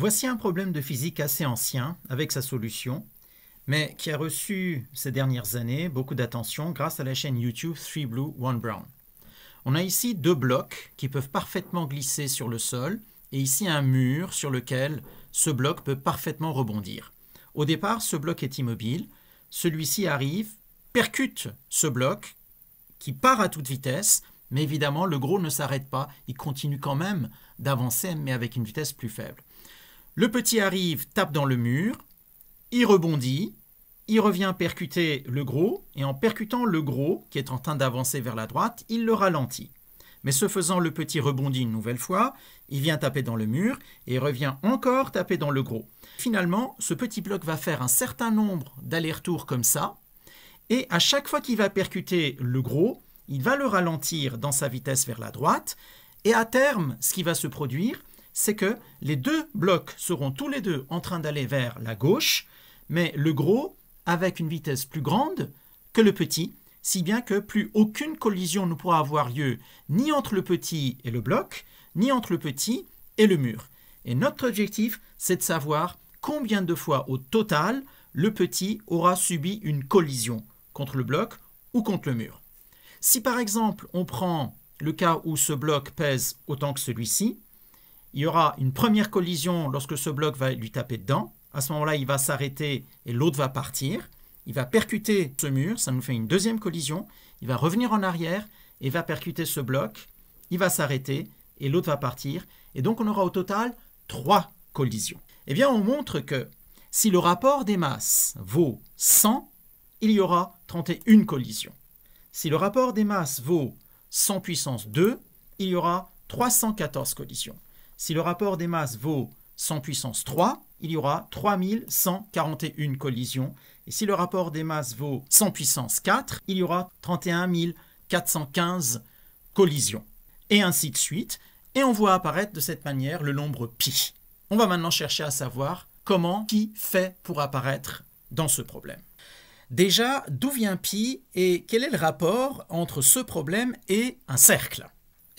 Voici un problème de physique assez ancien avec sa solution, mais qui a reçu ces dernières années beaucoup d'attention grâce à la chaîne YouTube 3 Blue 1 Brown. On a ici deux blocs qui peuvent parfaitement glisser sur le sol et ici un mur sur lequel ce bloc peut parfaitement rebondir. Au départ, ce bloc est immobile, celui-ci arrive, percute ce bloc qui part à toute vitesse, mais évidemment le gros ne s'arrête pas, il continue quand même d'avancer mais avec une vitesse plus faible. Le petit arrive, tape dans le mur, il rebondit, il revient percuter le gros, et en percutant le gros, qui est en train d'avancer vers la droite, il le ralentit. Mais ce faisant, le petit rebondit une nouvelle fois, il vient taper dans le mur, et revient encore taper dans le gros. Finalement, ce petit bloc va faire un certain nombre d'allers-retours comme ça, et à chaque fois qu'il va percuter le gros, il va le ralentir dans sa vitesse vers la droite, et à terme, ce qui va se produire, c'est que les deux blocs seront tous les deux en train d'aller vers la gauche, mais le gros avec une vitesse plus grande que le petit, si bien que plus aucune collision ne pourra avoir lieu ni entre le petit et le bloc, ni entre le petit et le mur. Et notre objectif, c'est de savoir combien de fois au total le petit aura subi une collision contre le bloc ou contre le mur. Si par exemple on prend le cas où ce bloc pèse autant que celui-ci, il y aura une première collision lorsque ce bloc va lui taper dedans. À ce moment-là, il va s'arrêter et l'autre va partir. Il va percuter ce mur, ça nous fait une deuxième collision. Il va revenir en arrière et va percuter ce bloc. Il va s'arrêter et l'autre va partir. Et donc, on aura au total 3 collisions. Eh bien, on montre que si le rapport des masses vaut 100, il y aura 31 collisions. Si le rapport des masses vaut 100 puissance 2, il y aura 314 collisions. Si le rapport des masses vaut 100 puissance 3, il y aura 3141 collisions. Et si le rapport des masses vaut 100 puissance 4, il y aura 31 415 collisions. Et ainsi de suite. Et on voit apparaître de cette manière le nombre pi. On va maintenant chercher à savoir comment pi fait pour apparaître dans ce problème. Déjà, d'où vient pi et quel est le rapport entre ce problème et un cercle ?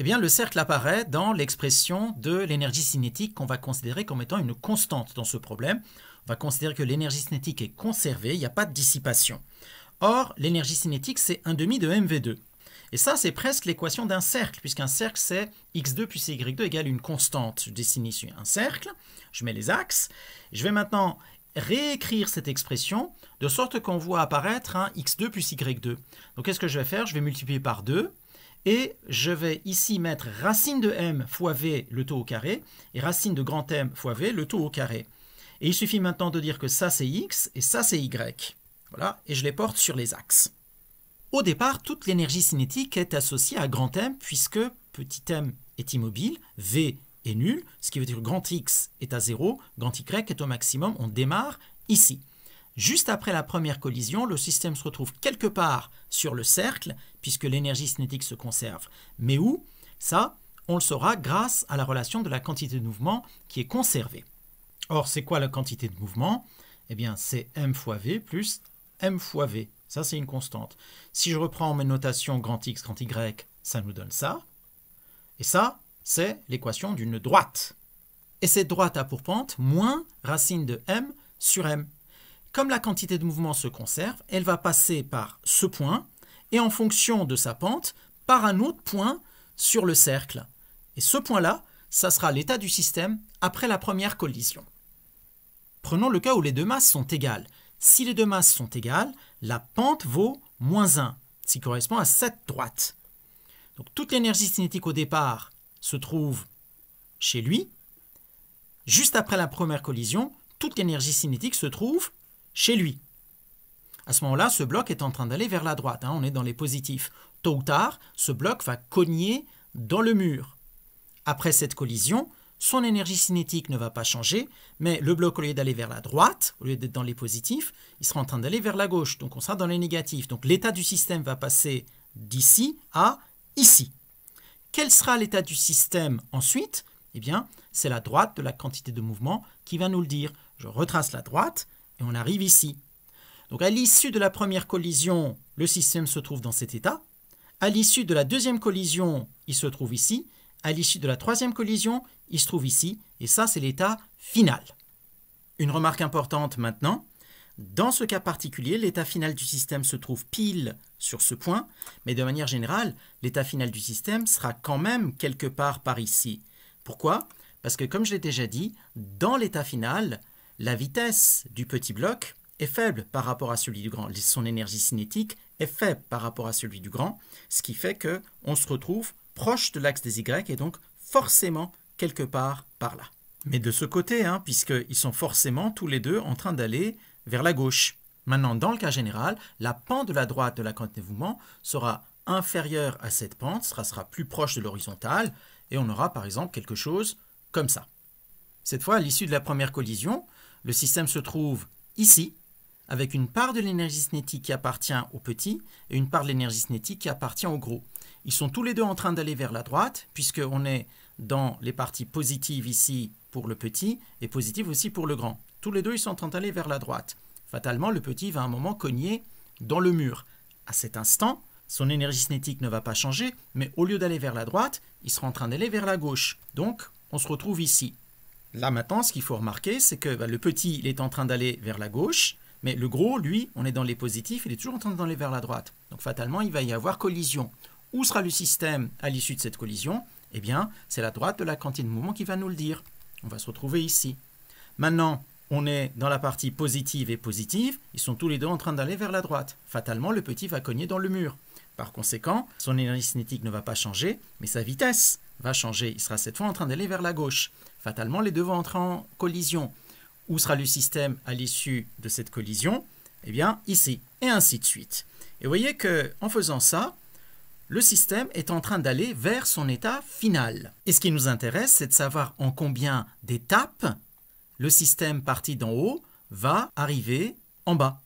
Eh bien, le cercle apparaît dans l'expression de l'énergie cinétique qu'on va considérer comme étant une constante dans ce problème. On va considérer que l'énergie cinétique est conservée, il n'y a pas de dissipation. Or, l'énergie cinétique, c'est 1/2 de mv2. Et ça, c'est presque l'équation d'un cercle, puisqu'un cercle, c'est x2 plus y2 égale une constante. Je dessine ici un cercle, je mets les axes. Je vais maintenant réécrire cette expression de sorte qu'on voit apparaître un x2 plus y2. Donc, qu'est-ce que je vais faire? Je vais multiplier par 2. Et je vais ici mettre racine de m fois v, le taux au carré, et racine de grand M fois v, le taux au carré. Et il suffit maintenant de dire que ça c'est x et ça c'est y. Voilà, et je les porte sur les axes. Au départ, toute l'énergie cinétique est associée à grand M, puisque petit m est immobile, v est nul, ce qui veut dire que grand x est à 0, grand y est au maximum, on démarre ici. Juste après la première collision, le système se retrouve quelque part sur le cercle, puisque l'énergie cinétique se conserve. Mais où? Ça, on le saura grâce à la relation de la quantité de mouvement qui est conservée. Or, c'est quoi la quantité de mouvement? Eh bien, c'est m fois v plus m fois v. Ça, c'est une constante. Si je reprends mes notations grand x, grand y, ça nous donne ça. Et ça, c'est l'équation d'une droite. Et cette droite a pour pente moins racine de m sur m. Comme la quantité de mouvement se conserve, elle va passer par ce point et en fonction de sa pente, par un autre point sur le cercle. Et ce point-là, ça sera l'état du système après la première collision. Prenons le cas où les deux masses sont égales. Si les deux masses sont égales, la pente vaut moins 1, ce qui correspond à cette droite. Donc toute l'énergie cinétique au départ se trouve chez lui. Juste après la première collision, toute l'énergie cinétique se trouve chez lui. À ce moment-là, ce bloc est en train d'aller vers la droite. On est dans les positifs. Tôt ou tard, ce bloc va cogner dans le mur. Après cette collision, son énergie cinétique ne va pas changer, mais le bloc, au lieu d'aller vers la droite, au lieu d'être dans les positifs, il sera en train d'aller vers la gauche. Donc on sera dans les négatifs. Donc l'état du système va passer d'ici à ici. Quel sera l'état du système ensuite? Eh bien, c'est la droite de la quantité de mouvement qui va nous le dire. Je retrace la droite. Et on arrive ici. Donc à l'issue de la première collision, le système se trouve dans cet état. À l'issue de la deuxième collision, il se trouve ici. à l'issue de la troisième collision, il se trouve ici, et ça c'est l'état final. Une remarque importante maintenant, dans ce cas particulier, l'état final du système se trouve pile sur ce point, mais de manière générale, l'état final du système sera quand même quelque part par ici. Pourquoi? Parce que comme je l'ai déjà dit, dans l'état final, la vitesse du petit bloc est faible par rapport à celui du grand. Son énergie cinétique est faible par rapport à celui du grand, ce qui fait qu'on se retrouve proche de l'axe des Y et donc forcément quelque part par là. Mais de ce côté, puisqu'ils sont forcément tous les deux en train d'aller vers la gauche. Maintenant, dans le cas général, la pente de la droite de la quantité de mouvement sera inférieure à cette pente, sera plus proche de l'horizontale, et on aura par exemple quelque chose comme ça. Cette fois, à l'issue de la première collision, le système se trouve ici, avec une part de l'énergie cinétique qui appartient au petit et une part de l'énergie cinétique qui appartient au gros. Ils sont tous les deux en train d'aller vers la droite, puisqu'on est dans les parties positives ici pour le petit et positives aussi pour le grand. Tous les deux, ils sont en train d'aller vers la droite. Fatalement, le petit va à un moment cogner dans le mur. À cet instant, son énergie cinétique ne va pas changer, mais au lieu d'aller vers la droite, il sera en train d'aller vers la gauche. Donc, on se retrouve ici. Là maintenant, ce qu'il faut remarquer, c'est que le petit il est en train d'aller vers la gauche, mais le gros, lui, on est dans les positifs, il est toujours en train d'aller vers la droite. Donc fatalement, il va y avoir collision. Où sera le système à l'issue de cette collision? Eh bien, c'est la droite de la quantité de mouvement qui va nous le dire. On va se retrouver ici. Maintenant, on est dans la partie positive et positive, ils sont tous les deux en train d'aller vers la droite. Fatalement, le petit va cogner dans le mur. Par conséquent, son énergie cinétique ne va pas changer, mais sa vitesse va changer. Il sera cette fois en train d'aller vers la gauche. Fatalement, les deux vont entrer en collision. Où sera le système à l'issue de cette collision? Eh bien, ici, et ainsi de suite. Et vous voyez qu'en faisant ça, le système est en train d'aller vers son état final. Et ce qui nous intéresse, c'est de savoir en combien d'étapes le système parti d'en haut va arriver en bas.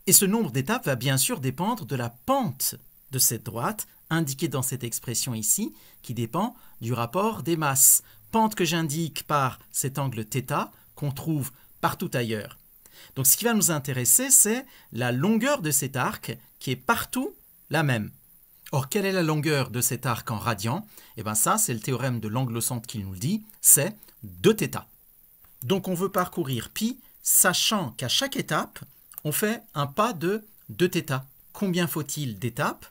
Et ce nombre d'étapes va bien sûr dépendre de la pente de cette droite, indiquée dans cette expression ici, qui dépend du rapport des masses. Pente que j'indique par cet angle θ qu'on trouve partout ailleurs. Donc ce qui va nous intéresser, c'est la longueur de cet arc qui est partout la même. Or, quelle est la longueur de cet arc en radians? Eh bien ça, c'est le théorème de l'angle au centre qui nous le dit, c'est 2θ. Donc on veut parcourir π, sachant qu'à chaque étape, on fait un pas de 2θ. Combien faut-il d'étapes?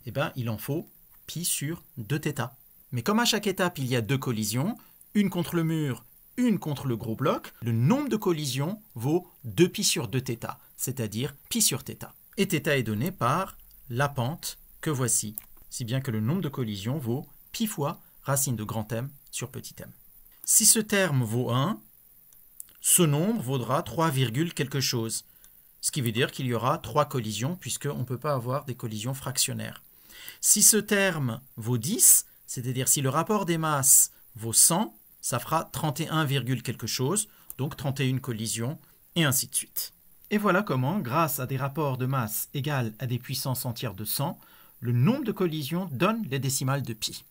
Eh bien, il en faut π sur 2θ. Mais comme à chaque étape, il y a deux collisions, une contre le mur, une contre le gros bloc, le nombre de collisions vaut 2π sur 2θ, c'est-à-dire π sur θ. Et θ est donné par la pente que voici, si bien que le nombre de collisions vaut π fois racine de grand M sur petit m. Si ce terme vaut 1, ce nombre vaudra 3, quelque chose, ce qui veut dire qu'il y aura 3 collisions, puisqu'on ne peut pas avoir des collisions fractionnaires. Si ce terme vaut 10, c'est-à-dire si le rapport des masses vaut 100, ça fera 31, quelque chose, donc 31 collisions, et ainsi de suite. Et voilà comment, grâce à des rapports de masse égales à des puissances entières de 100, le nombre de collisions donne les décimales de π.